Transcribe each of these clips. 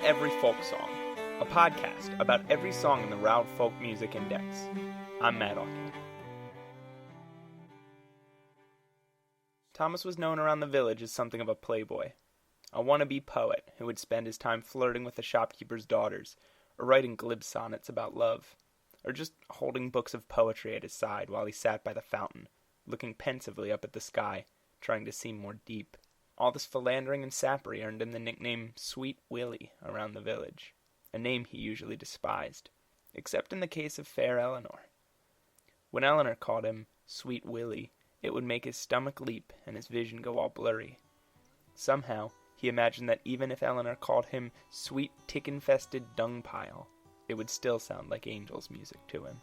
Every Folk Song, a podcast about every song in the Roud Folk Music Index. I'm Matt Alkin. Thomas was known around the village as something of a playboy, a wannabe poet who would spend his time flirting with the shopkeeper's daughters, or writing glib sonnets about love, or just holding books of poetry at his side while he sat by the fountain, looking pensively up at the sky, trying to seem more deep. All this philandering and sappery earned him the nickname Sweet Willie around the village, a name he usually despised, except in the case of Fair Eleanor. When Ellinor called him Sweet Willie, it would make his stomach leap and his vision go all blurry. Somehow, he imagined that even if Ellinor called him Sweet Tick-infested Dung Pile, it would still sound like angels' music to him.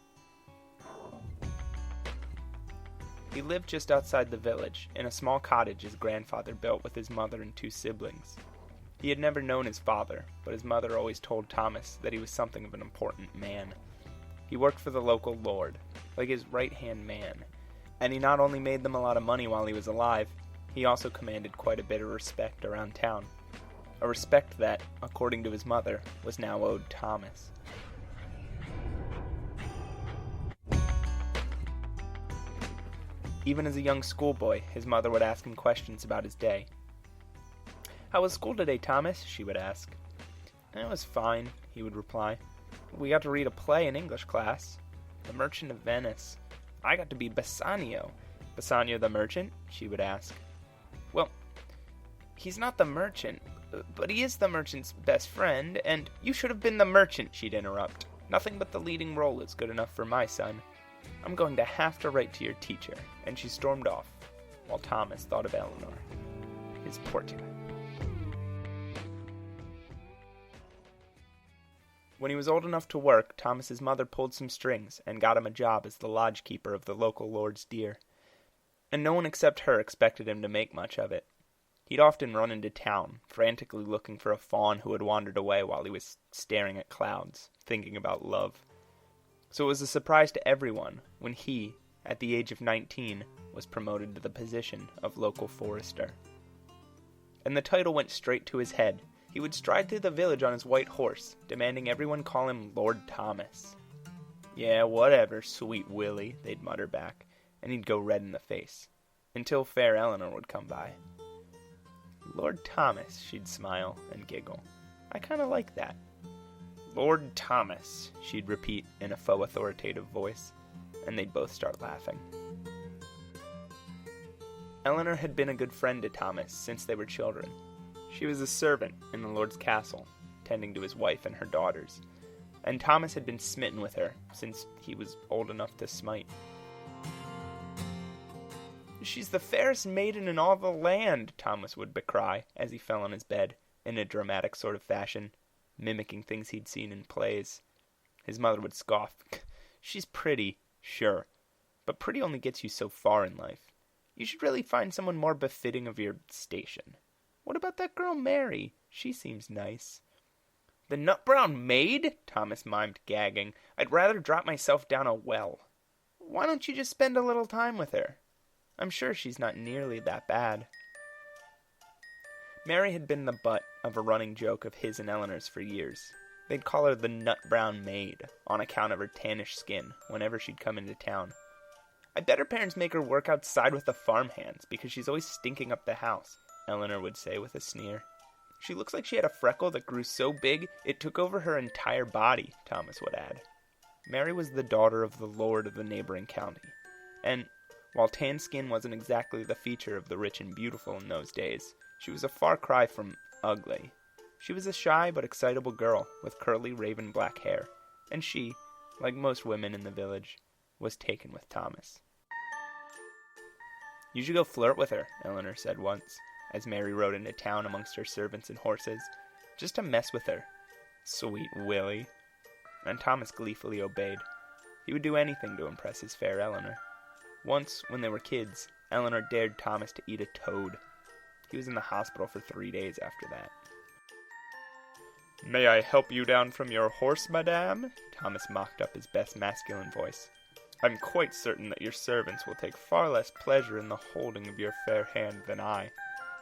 He lived just outside the village, in a small cottage his grandfather built with his mother and two siblings. He had never known his father, but his mother always told Thomas that he was something of an important man. He worked for the local lord, like his right-hand man, and he not only made them a lot of money while he was alive, he also commanded quite a bit of respect around town. A respect that, according to his mother, was now owed Thomas. Even as a young schoolboy, his mother would ask him questions about his day. "How was school today, Thomas?" she would ask. "It was fine," he would reply. "We got to read a play in English class. The Merchant of Venice. I got to be Bassanio." "Bassanio the merchant?" she would ask. "Well, he's not the merchant, but he is the merchant's best friend, and—" "You should have been the merchant," she'd interrupt. "Nothing but the leading role is good enough for my son. I'm going to have to write to your teacher," and she stormed off, while Thomas thought of Ellenor, his Portia. When he was old enough to work, Thomas's mother pulled some strings and got him a job as the lodge-keeper of the local lord's deer, and no one except her expected him to make much of it. He'd often run into town, frantically looking for a fawn who had wandered away while he was staring at clouds, thinking about love. So it was a surprise to everyone when he, at the age of 19, was promoted to the position of local forester. And the title went straight to his head. He would stride through the village on his white horse, demanding everyone call him Lord Thomas. "Yeah, whatever, Sweet Willie," they'd mutter back, and he'd go red in the face, until Fair Eleanor would come by. "Lord Thomas," she'd smile and giggle. "I kind of like that." "Lord Thomas," she'd repeat in a faux authoritative voice, and they'd both start laughing. Ellinor had been a good friend to Thomas since they were children. She was a servant in the lord's castle, tending to his wife and her daughters, and Thomas had been smitten with her since he was old enough to smite. "She's the fairest maiden in all the land," Thomas would decry as he fell on his bed, in a dramatic sort of fashion, mimicking things he'd seen in plays. His mother would scoff. "She's pretty, sure, but pretty only gets you so far in life. You should really find someone more befitting of your station. What about that girl Mary? She seems nice." "The nut-brown maid?" Thomas mimed, gagging. "I'd rather drop myself down a well." "Why don't you just spend a little time with her? I'm sure she's not nearly that bad." Mary had been the butt of a running joke of his and Ellinor's for years. They'd call her the nut-brown maid, on account of her tannish skin, whenever she'd come into town. "I bet her parents make her work outside with the farmhands, because she's always stinking up the house," Ellinor would say with a sneer. "She looks like she had a freckle that grew so big it took over her entire body," Thomas would add. Mary was the daughter of the lord of the neighboring county, and while tan skin wasn't exactly the feature of the rich and beautiful in those days, she was a far cry from ugly. She was a shy but excitable girl with curly raven black hair, and she, like most women in the village, was taken with Thomas. "You should go flirt with her," Ellinor said once, as Mary rode into town amongst her servants and horses, "just to mess with her. Sweet Willie." And Thomas gleefully obeyed. He would do anything to impress his fair Ellinor. Once, when they were kids, Ellinor dared Thomas to eat a toad. He was in the hospital for 3 days after that. "May I help you down from your horse, madame?" Thomas mocked up his best masculine voice. "I'm quite certain that your servants will take far less pleasure in the holding of your fair hand than I."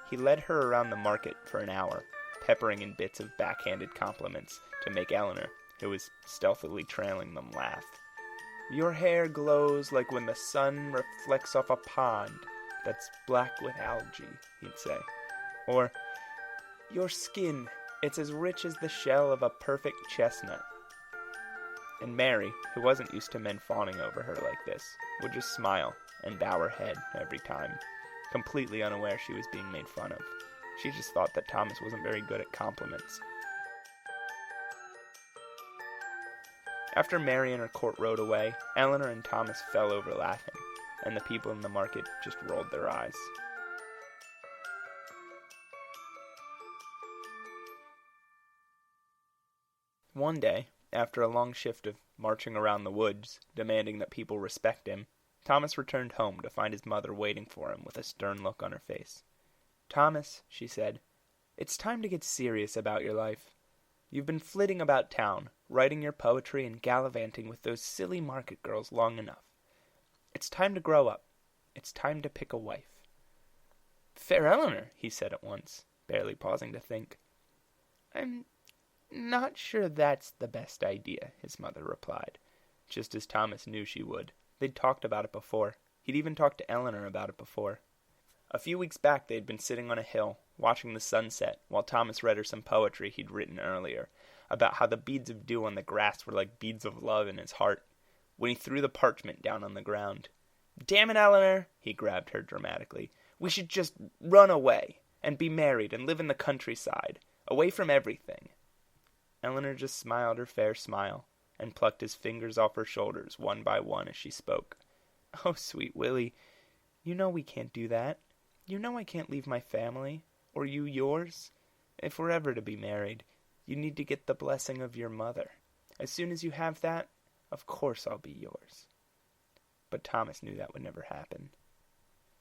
He led her around the market for an hour, peppering in bits of backhanded compliments to make Ellinor, who was stealthily trailing them, laugh. "Your hair glows like when the sun reflects off a pond that's black with algae," he'd say. Or, "Your skin, it's as rich as the shell of a perfect chestnut." And Mary, who wasn't used to men fawning over her like this, would just smile and bow her head every time, completely unaware she was being made fun of. She just thought that Thomas wasn't very good at compliments. After Mary and her court rode away, Ellinor and Thomas fell over laughing, and the people in the market just rolled their eyes. One day, after a long shift of marching around the woods, demanding that people respect him, Thomas returned home to find his mother waiting for him with a stern look on her face. "Thomas," she said, "it's time to get serious about your life. You've been flitting about town, writing your poetry and gallivanting with those silly market girls long enough. It's time to grow up. It's time to pick a wife." "Fair Eleanor," he said at once, barely pausing to think. "I'm not sure that's the best idea," his mother replied, just as Thomas knew she would. They'd talked about it before. He'd even talked to Ellinor about it before. A few weeks back they'd been sitting on a hill, watching the sunset, while Thomas read her some poetry he'd written earlier, about how the beads of dew on the grass were like beads of love in his heart, when he threw the parchment down on the ground. "Damn it, Ellinor," he grabbed her dramatically. "We should just run away, and be married, and live in the countryside, away from everything." Ellinor just smiled her fair smile, and plucked his fingers off her shoulders one by one as she spoke. "Oh, sweet Willie, you know we can't do that. You know I can't leave my family, or you yours. If we're ever to be married, you need to get the blessing of your mother. As soon as you have that, of course I'll be yours." But Thomas knew that would never happen.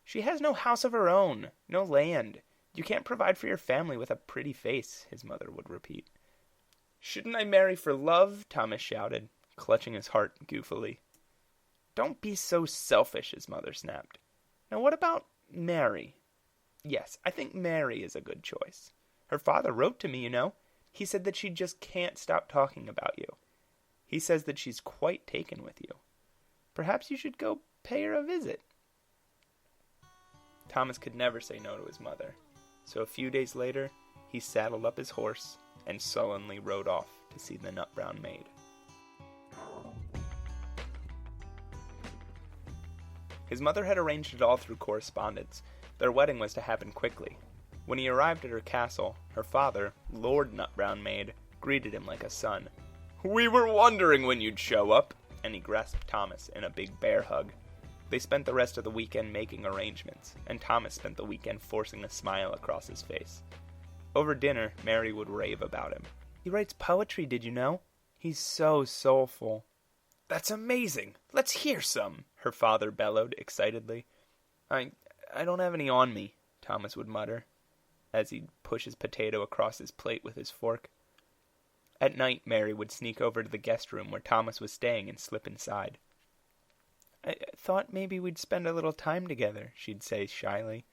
"She has no house of her own, no land. You can't provide for your family with a pretty face," his mother would repeat. "Shouldn't I marry for love?" Thomas shouted, clutching his heart goofily. "Don't be so selfish," his mother snapped. "Now what about Mary?" "Yes, I think Mary is a good choice. Her father wrote to me, you know. He said that she just can't stop talking about you. He says that she's quite taken with you. Perhaps you should go pay her a visit." Thomas could never say no to his mother, so a few days later he saddled up his horse and sullenly rode off to see the nut-brown maid. His mother had arranged it all through correspondence. Their wedding was to happen quickly. When he arrived at her castle, her father, Lord Nut-brown Maid, greeted him like a son. "We were wondering when you'd show up," and he grasped Thomas in a big bear hug. They spent the rest of the weekend making arrangements, and Thomas spent the weekend forcing a smile across his face. Over dinner, Mary would rave about him. "He writes poetry, did you know? He's so soulful." "That's amazing! Let's hear some!" her father bellowed excitedly. I don't have any on me," Thomas would mutter, as he'd push his potato across his plate with his fork. At night, Mary would sneak over to the guest room where Thomas was staying and slip inside. I thought maybe we'd spend a little time together," she'd say shyly.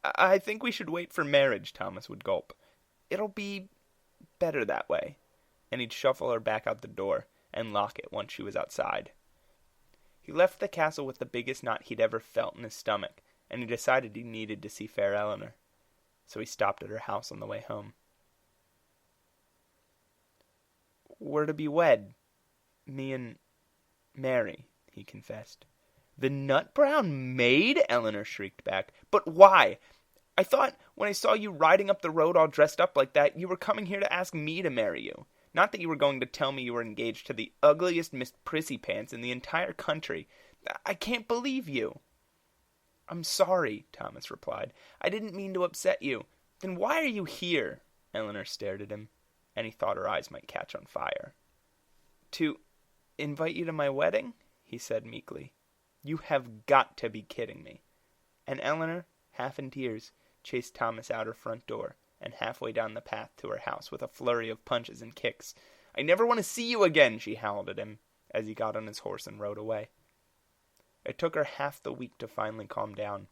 I think we should wait for marriage," Thomas would gulp. "It'll be better that way." And he'd shuffle her back out the door and lock it once she was outside. He left the castle with the biggest knot he'd ever felt in his stomach, and he decided he needed to see fair Eleanor. So he stopped at her house on the way home. "We're to be wed, me and Mary," he confessed. "The nut-brown maid?" Ellinor shrieked back. "But why? I thought, when I saw you riding up the road all dressed up like that, you were coming here to ask me to marry you. Not that you were going to tell me you were engaged to the ugliest Miss Prissy-Pants in the entire country. I can't believe you." "I'm sorry," Thomas replied. "I didn't mean to upset you." "Then why are you here?" Ellinor stared at him, and he thought her eyes might catch on fire. "To invite you to my wedding?" he said meekly. "You have got to be kidding me." And Ellinor, half in tears, chased Thomas out her front door and halfway down the path to her house with a flurry of punches and kicks. "I never want to see you again," she howled at him, as he got on his horse and rode away. It took her half the week to finally calm down.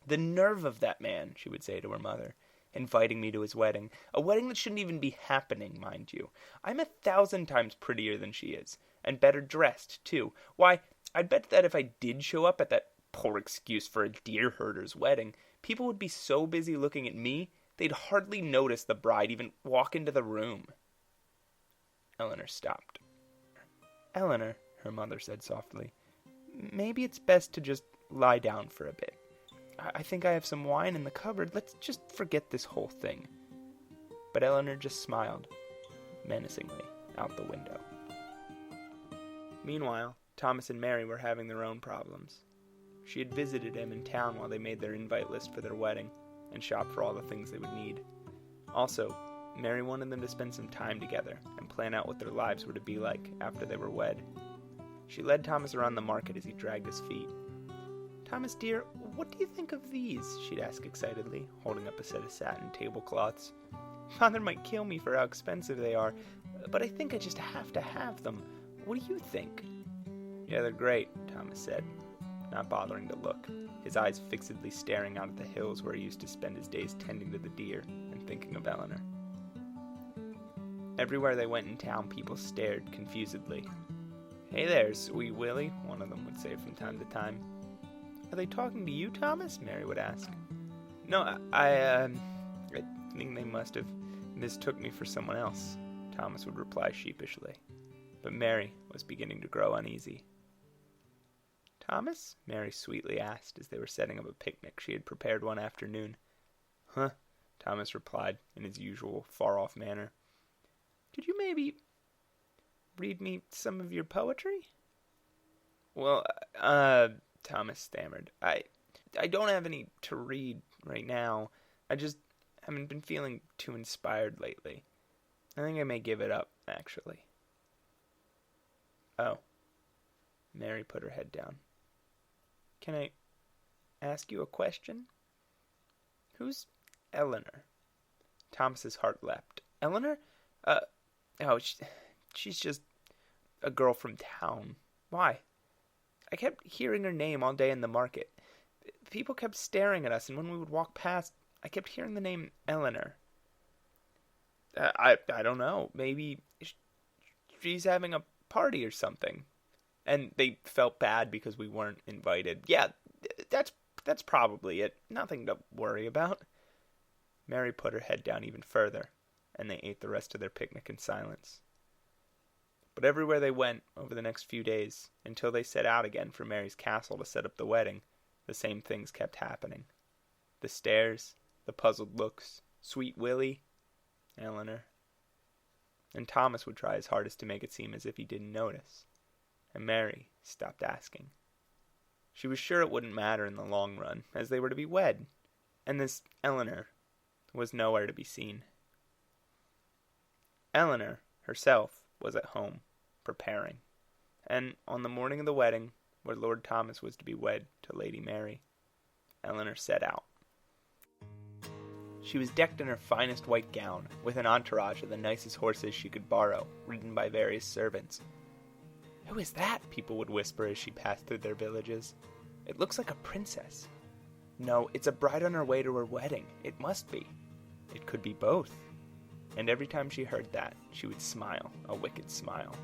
"The nerve of that man," she would say to her mother. inviting me to his wedding. A wedding that shouldn't even be happening, mind you. I'm 1,000 times prettier than she is, and better dressed, too. Why, I'd bet that if I did show up at that poor excuse for a deer herder's wedding, people would be so busy looking at me, they'd hardly notice the bride even walk into the room. Ellinor stopped. Ellinor, her mother said softly, maybe it's best to just lie down for a bit. I think I have some wine in the cupboard. Let's just forget this whole thing. But Ellinor just smiled, menacingly, out the window. Meanwhile, Thomas and Mary were having their own problems. She had visited him in town while they made their invite list for their wedding, and shopped for all the things they would need. Also, Mary wanted them to spend some time together and plan out what their lives were to be like after they were wed. She led Thomas around the market as he dragged his feet. Thomas, dear, what do you think of these? She'd ask excitedly, holding up a set of satin tablecloths. Father might kill me for how expensive they are, but I think I just have to have them. What do you think? Yeah, they're great, Thomas said, not bothering to look, his eyes fixedly staring out at the hills where he used to spend his days tending to the deer and thinking of Ellinor. Everywhere they went in town, people stared confusedly. Hey there, sweet Willie, one of them would say from time to time. Are they talking to you, Thomas? Mary would ask. No, I think they must have mistook me for someone else, Thomas would reply sheepishly. But Mary was beginning to grow uneasy. Thomas? Mary sweetly asked as they were setting up a picnic she had prepared one afternoon. Huh, Thomas replied in his usual far-off manner. Could you maybe read me some of your poetry? Well, Thomas stammered. I don't have any to read right now. I just haven't been feeling too inspired lately. I think I may give it up, actually. Oh. Mary put her head down. Can I ask you a question? Who's Ellinor? Thomas's heart leapt. Ellinor? She's just a girl from town. Why? I kept hearing her name all day in the market. People kept staring at us, and when we would walk past, I kept hearing the name Ellinor. I don't know. Maybe she's having a party or something. And they felt bad because we weren't invited. Yeah, that's probably it. Nothing to worry about. Mary put her head down even further, and they ate the rest of their picnic in silence. But everywhere they went over the next few days, until they set out again for Mary's castle to set up the wedding, the same things kept happening. The stares, the puzzled looks, sweet Willie, Ellinor. And Thomas would try his hardest to make it seem as if he didn't notice. And Mary stopped asking. She was sure it wouldn't matter in the long run, as they were to be wed, and this Ellinor was nowhere to be seen. Ellinor herself was at home, preparing, and on the morning of the wedding, where Lord Thomas was to be wed to Lady Mary, Ellinor set out. She was decked in her finest white gown, with an entourage of the nicest horses she could borrow, ridden by various servants. Who is that? People would whisper as she passed through their villages. It looks like a princess. No, it's a bride on her way to her wedding. It must be. It could be both. And every time she heard that, she would smile, a wicked smile.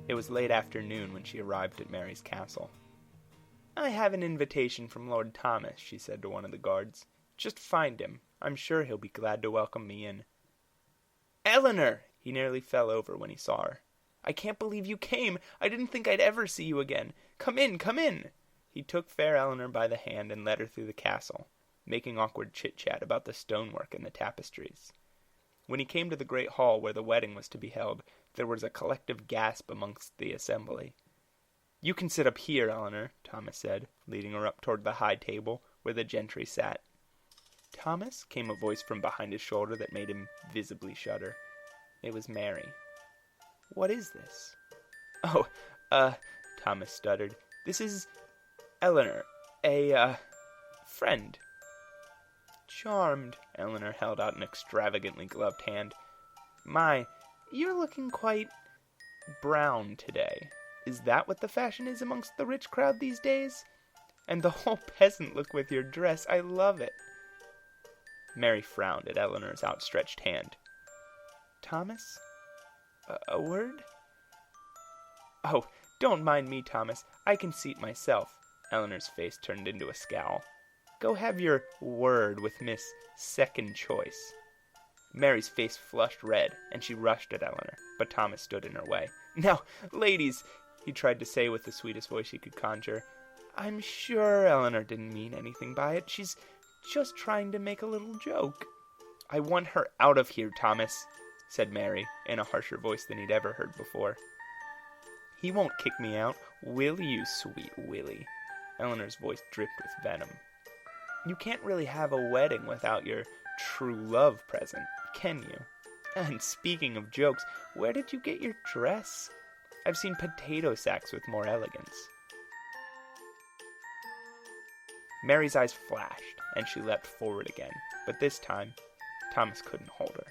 It was late afternoon when she arrived at Mary's castle. I have an invitation from Lord Thomas, she said to one of the guards. Just find him. I'm sure he'll be glad to welcome me in. Ellinor! He nearly fell over when he saw her. I can't believe you came. I didn't think I'd ever see you again. Come in, come in. He took fair Ellinor by the hand and led her through the castle, making awkward chit-chat about the stonework and the tapestries. When he came to the great hall where the wedding was to be held, there was a collective gasp amongst the assembly. You can sit up here, Ellinor, Thomas said, leading her up toward the high table where the gentry sat. Thomas, came a voice from behind his shoulder that made him visibly shudder. It was Mary. What is this? Oh, Thomas stuttered. This is Ellinor, a friend. Charmed, Ellinor held out an extravagantly gloved hand. My, you're looking quite brown today. Is that what the fashion is amongst the rich crowd these days? And the whole peasant look with your dress. I love it. Mary frowned at Ellinor's outstretched hand. Thomas? A word? Oh, don't mind me, Thomas. I can seat myself. Ellinor's face turned into a scowl. Go have your word with Miss Second Choice. Mary's face flushed red, and she rushed at Ellinor, but Thomas stood in her way. Now, ladies, he tried to say with the sweetest voice he could conjure, I'm sure Ellinor didn't mean anything by it. She's just trying to make a little joke. I want her out of here, Thomas, said Mary, in a harsher voice than he'd ever heard before. He won't kick me out, will you, sweet Willie? Ellinor's voice dripped with venom. You can't really have a wedding without your true love present, can you? And speaking of jokes, where did you get your dress? I've seen potato sacks with more elegance. Mary's eyes flashed, and she leapt forward again, but this time, Thomas couldn't hold her.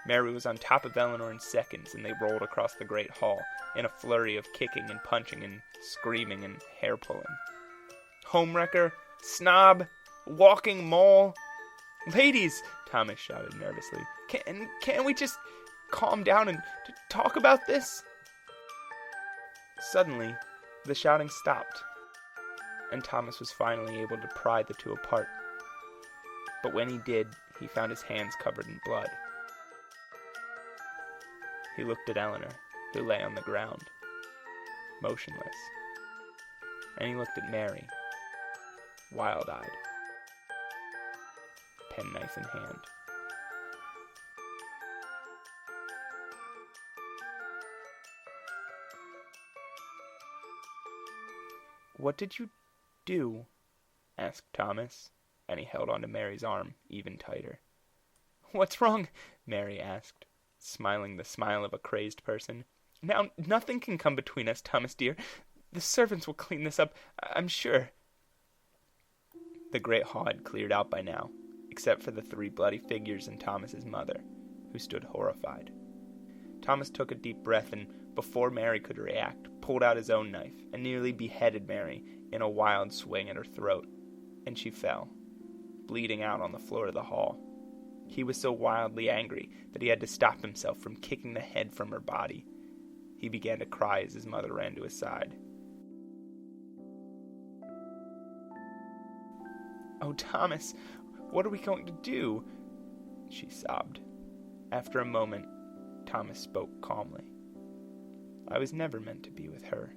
Mary was on top of Ellinor in seconds, and they rolled across the great hall, in a flurry of kicking and punching and screaming and hair-pulling. Homewrecker! Snob! Walking mole! Ladies! Thomas shouted nervously. Can't we just calm down and talk about this? Suddenly, the shouting stopped, and Thomas was finally able to pry the two apart. But when he did, he found his hands covered in blood. He looked at Ellinor, who lay on the ground, motionless. And he looked at Mary, wild-eyed, penknife in hand. What did you do? Asked Thomas, and he held onto Mary's arm even tighter. What's wrong? Mary asked, smiling the smile of a crazed person. Now, nothing can come between us, Thomas dear. The servants will clean this up, I'm sure. The great hall had cleared out by now, except for the 3 bloody figures and Thomas's mother, who stood horrified. Thomas took a deep breath and, before Mary could react, pulled out his own knife and nearly beheaded Mary in a wild swing at her throat, and she fell, bleeding out on the floor of the hall. He was so wildly angry that he had to stop himself from kicking the head from her body. He began to cry as his mother ran to his side. Oh, Thomas, what are we going to do? She sobbed. After a moment, Thomas spoke calmly. I was never meant to be with her.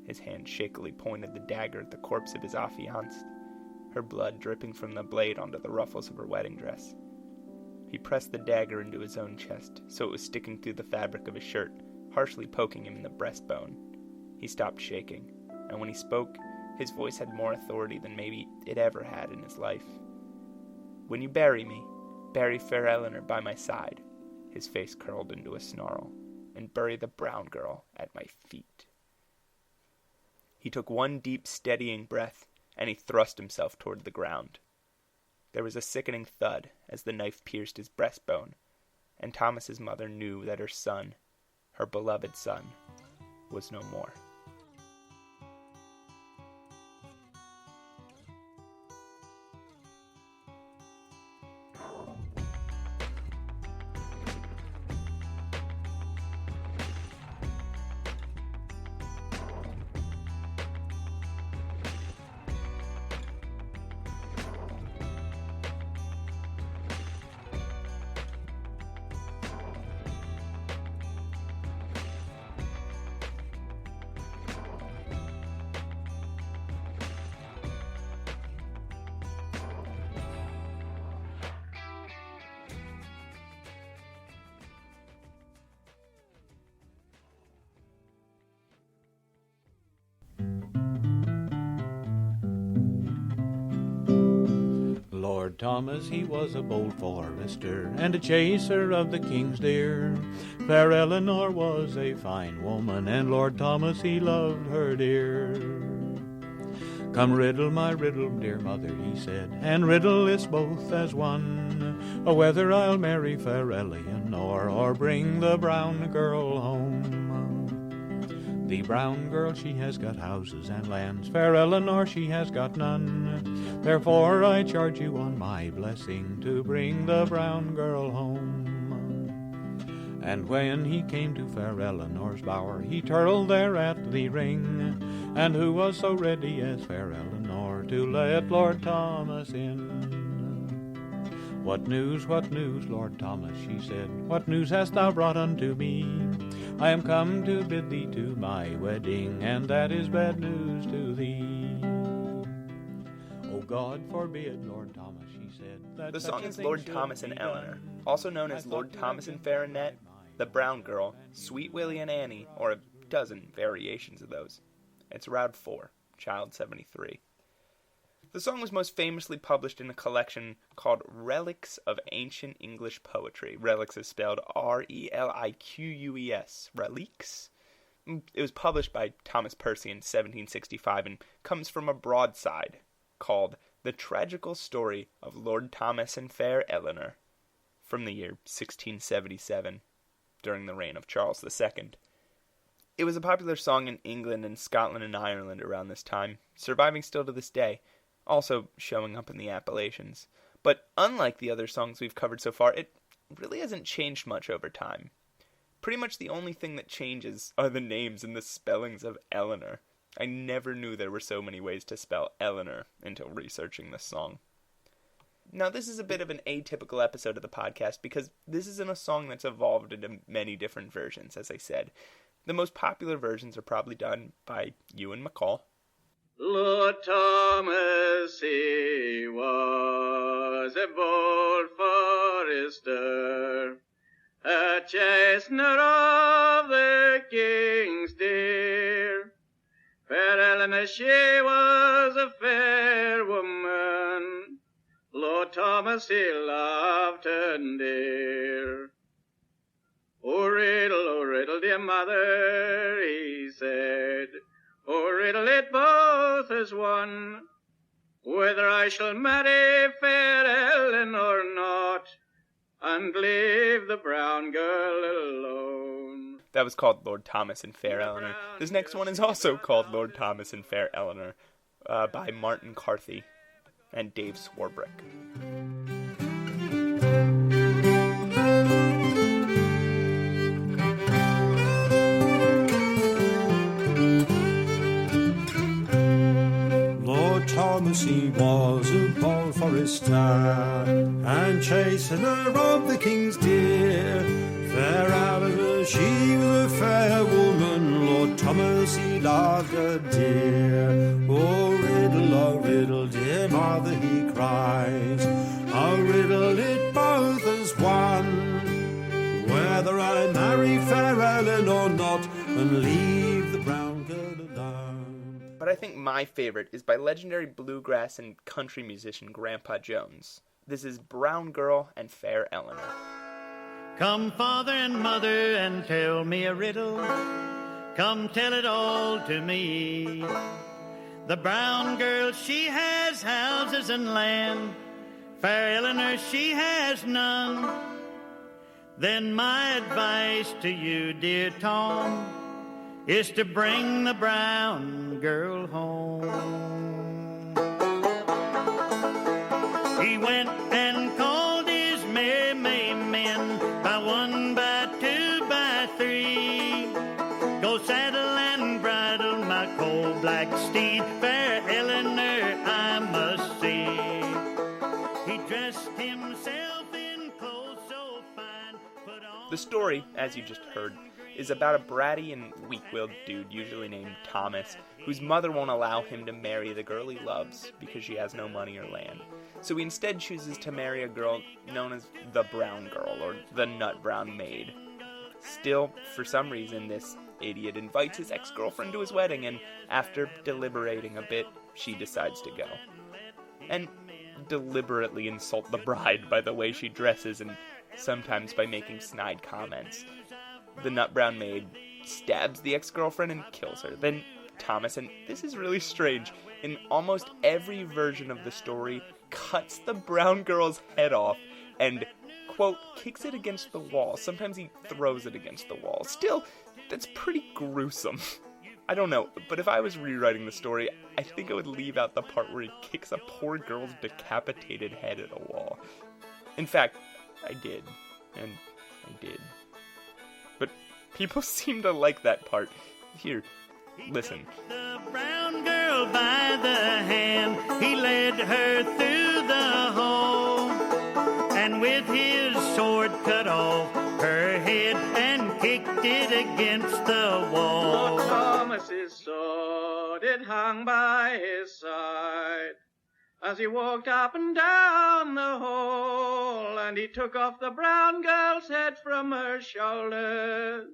His hand shakily pointed the dagger at the corpse of his affianced, her blood dripping from the blade onto the ruffles of her wedding dress. He pressed the dagger into his own chest, so it was sticking through the fabric of his shirt, harshly poking him in the breastbone. He stopped shaking, and when he spoke, his voice had more authority than maybe it ever had in his life. When you bury me, bury fair Eleanor by my side. His face curled into a snarl. And bury the brown girl at my feet. He took one deep, steadying breath, and he thrust himself toward the ground. There was a sickening thud as the knife pierced his breastbone, and Thomas's mother knew that her son, her beloved son, was no more. Lord Thomas, he was a bold forester, and a chaser of the king's deer. Fair Ellinor was a fine woman, and Lord Thomas, he loved her dear. Come riddle my riddle, dear mother, he said, and riddle us both as one, whether I'll marry fair Eleanor, or bring the brown girl home. The brown girl, she has got houses and lands, fair Ellinor, she has got none. Therefore I charge you on my blessing to bring the brown girl home. And when he came to fair Ellinor's bower, he turtled there at the ring. And who was so ready as fair Ellinor to let Lord Thomas in? What news, Lord Thomas, she said, what news hast thou brought unto me? I am come to bid thee to my wedding, and that is bad news to thee. O God forbid, Lord Thomas, she said. The song is Lord Thomas and Eleanor, also known as Lord Thomas and Fair Eleanor, The Brown Girl, Sweet Willie and Annie, or a dozen variations of those. It's Roud 4, Child 73. The song was most famously published in a collection called Relics of Ancient English Poetry. Relics is spelled R-E-L-I-Q-U-E-S. Reliques? It was published by Thomas Percy in 1765 and comes from a broadside called The Tragical Story of Lord Thomas and Fair Eleanor from the year 1677, during the reign of Charles II. It was a popular song in England and Scotland and Ireland around this time, surviving still to this day, also showing up in the Appalachians. But unlike the other songs we've covered so far, it really hasn't changed much over time. Pretty much the only thing that changes are the names and the spellings of Ellinor. I never knew there were so many ways to spell Ellinor until researching this song. Now, this is a bit of an atypical episode of the podcast because this isn't a song that's evolved into many different versions, as I said. The most popular versions are probably done by Ewan MacColl. Lord Thomas, he was a bold forester, a chastener of the king's deer. Fair Eleanor, she was a fair woman, Lord Thomas, he loved her dear. O riddle, dear mother, he said, O riddle it both as one, whether I shall marry fair Ellen or not, and leave the brown girl alone. That was called Lord Thomas and Fair Eleanor. This next one is also called Lord Thomas and Fair Eleanor, by Martin Carthy and Dave Swarbrick. Thomas, he was a bold forester, and chastener of the king's deer. Fair Eleanor, she was a fair woman, Lord Thomas, he loved her dear. Oh, riddle, dear mother, he cries, oh, riddle it both as one, whether I marry fair Ellen or not, and leave the brown girl alone. But I think my favorite is by legendary bluegrass and country musician Grandpa Jones. This is Brown Girl and Fair Eleanor. Come, father and mother, and tell me a riddle. Come, tell it all to me. The brown girl, she has houses and land. Fair Eleanor, she has none. Then my advice to you, dear Tom, is to bring the brown girl home. He went and called his merry men, by one, by two, by three. Go saddle and bridle my coal black steed, fair Eleanor I must see. He dressed himself in clothes so fine, put on... The story, as you just heard, is about a bratty and weak-willed dude, usually named Thomas, whose mother won't allow him to marry the girl he loves because she has no money or land. So he instead chooses to marry a girl known as the Brown Girl, or the Nut Brown Maid. Still, for some reason, this idiot invites his ex-girlfriend to his wedding, and after deliberating a bit, she decides to go. And deliberately insult the bride by the way she dresses, and sometimes by making snide comments. The Nut Brown Maid stabs the ex-girlfriend and kills her. Then Thomas, and this is really strange, in almost every version of the story, cuts the brown girl's head off and, quote, kicks it against the wall. Sometimes he throws it against the wall. Still, that's pretty gruesome. I don't know, but if I was rewriting the story, I think I would leave out the part where he kicks a poor girl's decapitated head at a wall. In fact, I did. And I did. But people seem to like that part. Here, listen. The brown girl by the hand, he led her through the hole, and with his sword cut off her head and kicked it against the wall. Lord Thomas's sword, it hung by his side as he walked up and down the hall, and he took off the brown girl's head from her shoulders,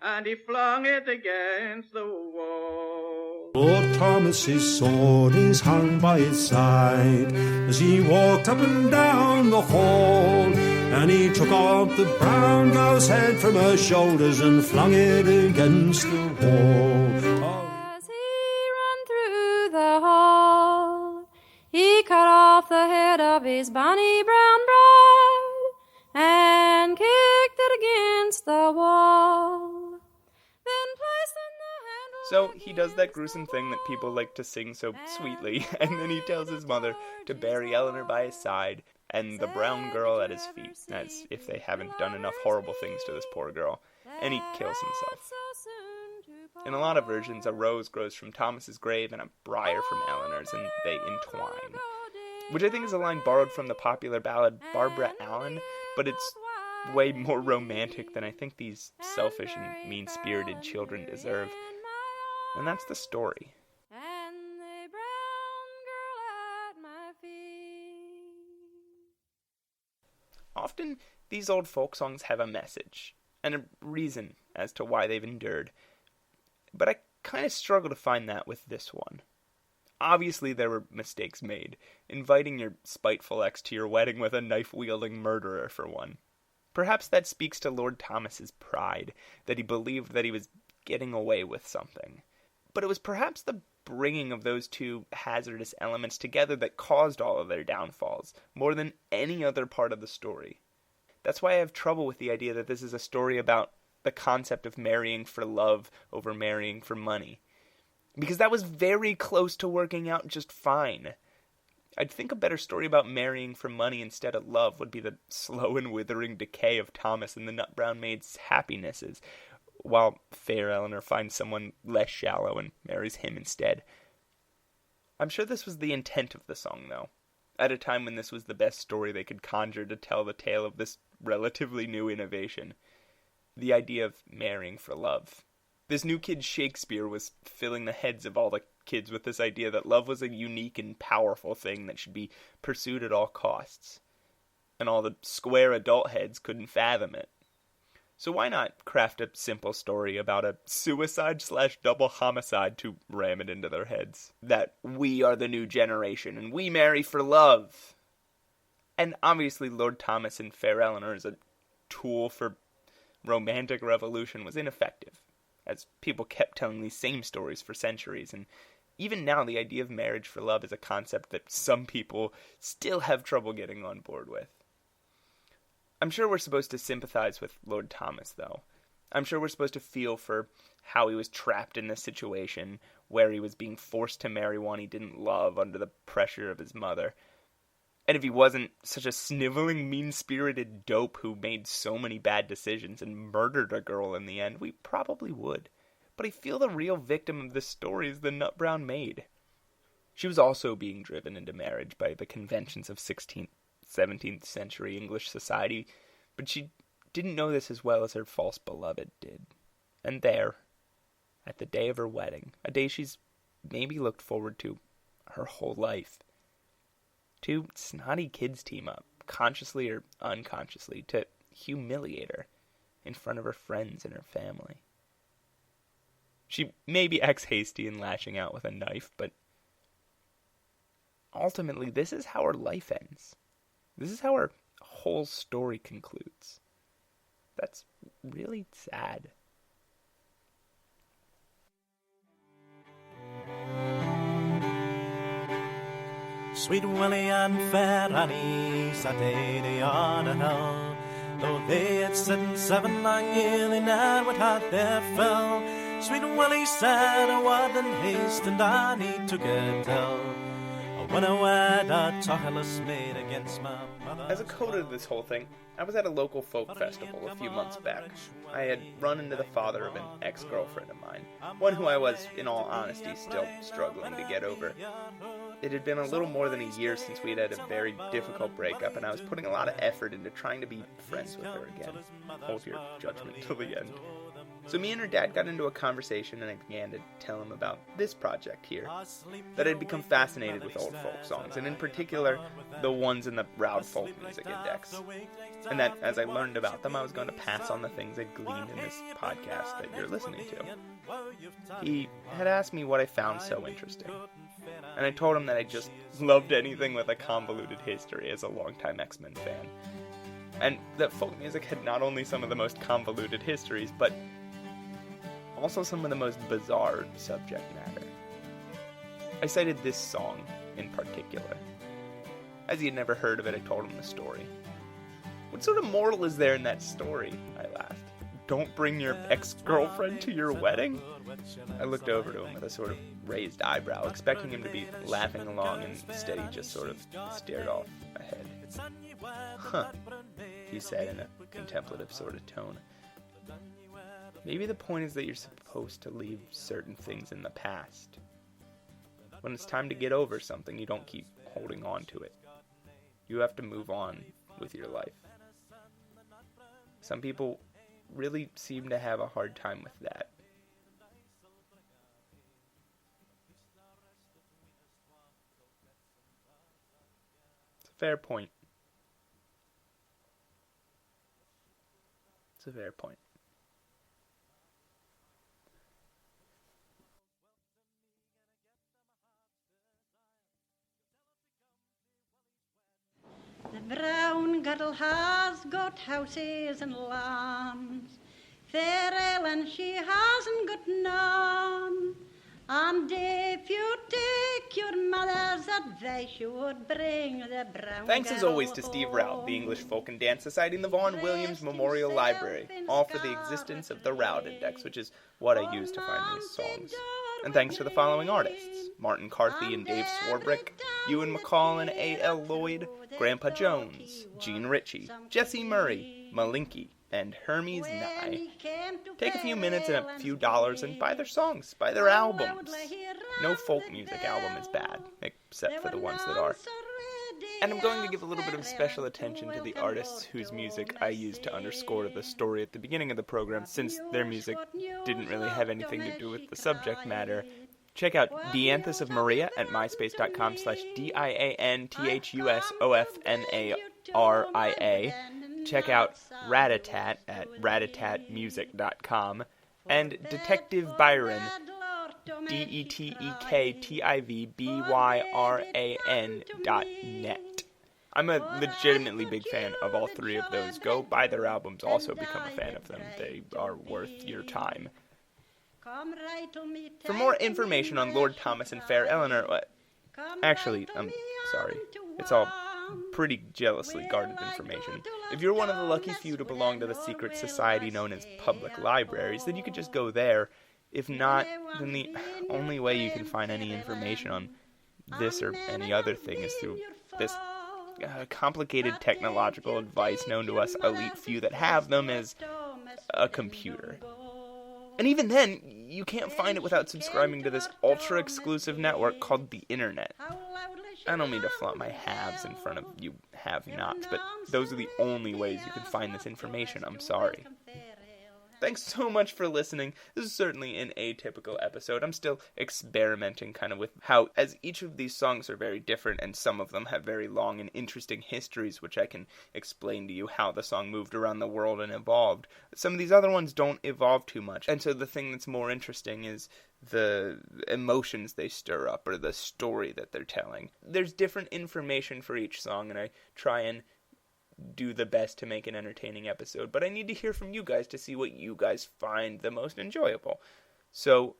and he flung it against the wall. Lord Thomas's sword is hung by his side as he walked up and down the hall, and he took off the brown girl's head from her shoulders and flung it against the wall. As he ran through the hall, he cut off the head of his bonny brown bride and kicked it against the wall. Then placed in the handle. So he does that gruesome thing that people like to sing so sweetly, and then he tells his mother to bury Ellinor by his side and the brown girl at his feet, as if they haven't done enough horrible things to this poor girl, and he kills himself. In a lot of versions, a rose grows from Thomas's grave and a briar from Ellinor's, and they entwine, which I think is a line borrowed from the popular ballad Barbara Allen, but it's way more romantic than I think these selfish and mean-spirited children deserve. And that's the story. And the brown girl at my feet. Often, these old folk songs have a message, and a reason as to why they've endured. But I kind of struggle to find that with this one. Obviously, there were mistakes made, inviting your spiteful ex to your wedding with a knife-wielding murderer, for one. Perhaps that speaks to Lord Thomas's pride, that he believed that he was getting away with something. But it was perhaps the bringing of those two hazardous elements together that caused all of their downfalls, more than any other part of the story. That's why I have trouble with the idea that this is a story about the concept of marrying for love over marrying for money. Because that was very close to working out just fine. I'd think a better story about marrying for money instead of love would be the slow and withering decay of Thomas and the Nut Brown Maid's happinesses, while Fair Eleanor finds someone less shallow and marries him instead. I'm sure this was the intent of the song, though, at a time when this was the best story they could conjure to tell the tale of this relatively new innovation. The idea of marrying for love. This new kid Shakespeare was filling the heads of all the kids with this idea that love was a unique and powerful thing that should be pursued at all costs. And all the square adult heads couldn't fathom it. So why not craft a simple story about a suicide/double homicide to ram it into their heads? That we are the new generation and we marry for love. And obviously Lord Thomas and Fair Eleanor as a tool for romantic revolution was ineffective, as people kept telling these same stories for centuries, and even now the idea of marriage for love is a concept that some people still have trouble getting on board with. I'm sure we're supposed to sympathize with Lord Thomas, though. I'm sure we're supposed to feel for how he was trapped in this situation, where he was being forced to marry one he didn't love under the pressure of his mother. And if he wasn't such a sniveling, mean-spirited dope who made so many bad decisions and murdered a girl in the end, we probably would. But I feel the real victim of this story is the Nut Brown Maid. She was also being driven into marriage by the conventions of 16th, 17th century English society, but she didn't know this as well as her false beloved did. And there, at the day of her wedding, a day she's maybe looked forward to her whole life, two snotty kids team up, consciously or unconsciously, to humiliate her in front of her friends and her family. She maybe acts hasty in lashing out with a knife, but ultimately this is how her life ends. This is how her whole story concludes. That's really sad. Sweet Willie and Fair Annie sat they on a hill, though they had sitten 7 lang yearly, ne'er would have their fill. Sweet Willie said I wasn't haste and I need to get out. When I wed a chocolate made against my mother. As a coda to this whole thing, I was at a local folk festival a few months back. I had run into the father of an ex-girlfriend of mine, one who I was, in all honesty, still struggling to get over. It had been a little more than a year since we had had a very difficult breakup, and I was putting a lot of effort into trying to be friends with her again. Hold your judgment till the end. So me and her dad got into a conversation, and I began to tell him about this project here, that I'd become fascinated with old folk songs, and in particular, the ones in the Roud Folk Music Index. And that, as I learned about them, I was going to pass on the things I gleaned in this podcast that you're listening to. He had asked me what I found so interesting, and I told him that I just loved anything with a convoluted history as a longtime X-Men fan. And that folk music had not only some of the most convoluted histories, but also some of the most bizarre subject matter. I cited this song in particular. As he had never heard of it, I told him the story. What sort of moral is there in that story? I laughed. Don't bring your ex-girlfriend to your wedding? I looked over to him with a sort of raised eyebrow, expecting him to be laughing along, and instead he just sort of stared off ahead. Huh, he said in a contemplative sort of tone. Maybe the point is that you're supposed to leave certain things in the past. When it's time to get over something, you don't keep holding on to it. You have to move on with your life. Some people really seem to have a hard time with that. It's a fair point. It's a fair point. The brown girl has got houses and lands, Fair Ellen she hasn't got none. And if you take your mother's advice, you would bring the brown Thanks as girl always to Steve Roud, the English Folk and Dance Society, and the Vaughan Williams Memorial Library, all for the existence of the Roud Index, which is what I use to find these songs. And thanks to the following artists: Martin Carthy and Dave Swarbrick, Ewan McCall and A.L. Lloyd, Grandpa Jones, Gene Ritchie, Jesse Murray, Malinky, and Hermes Nye. Take a few minutes and a few dollars and buy their songs, buy their albums. No folk music album is bad, except for the ones that are. And I'm going to give a little bit of special attention to the artists whose music I used to underscore the story at the beginning of the program, since their music didn't really have anything to do with the subject matter. Check out Dianthus of Maria at myspace.com/DIANTHUSOFNARIA. Check out Ratatat at ratatatmusic.com. And Detective Byron, DETECTIVBYRAN.net. I'm a legitimately big fan of all three of those. Go buy their albums, also become a fan of them. They are worth your time. For more information on Lord Thomas and Fair Eleanor, actually, I'm sorry, it's all pretty jealously guarded information. If you're one of the lucky few to belong to the secret society known as public libraries, then you could just go there. If not, then the only way you can find any information on this or any other thing is through this complicated technological device known to us elite few that have them as a computer. And even then, you can't find it without subscribing to this ultra-exclusive network called the Internet. I don't mean to flaunt my haves in front of you have-nots, but those are the only ways you can find this information. I'm sorry. Thanks so much for listening. This is certainly an atypical episode. I'm still experimenting kind of with how, as each of these songs are very different, and some of them have very long and interesting histories, which I can explain to you how the song moved around the world and evolved. Some of these other ones don't evolve too much, and so the thing that's more interesting is the emotions they stir up, or the story that they're telling. There's different information for each song, and I try and do the best to make an entertaining episode, but I need to hear from you guys to see what you guys find the most enjoyable. So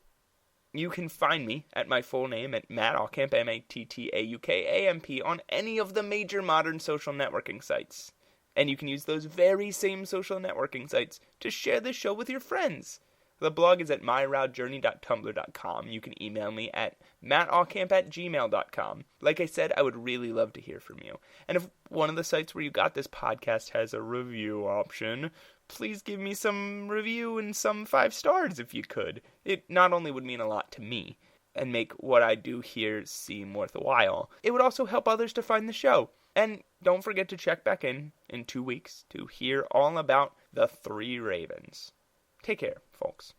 you can find me at my full name at Matt Allkamp, MATTAUKAMP, on any of the major modern social networking sites. And you can use those very same social networking sites to share this show with your friends. The blog is at myroudjourney.tumblr.com. You can email me at mattallcamp@gmail.com. Like I said, I would really love to hear from you. And if one of the sites where you got this podcast has a review option, please give me some review and some 5 stars if you could. It not only would mean a lot to me and make what I do here seem worthwhile, it would also help others to find the show. And don't forget to check back in 2 weeks to hear all about the 3 ravens. Take care, folks.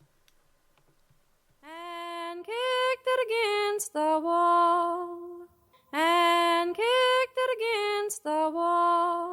And kicked it against the wall, and kicked it against the wall.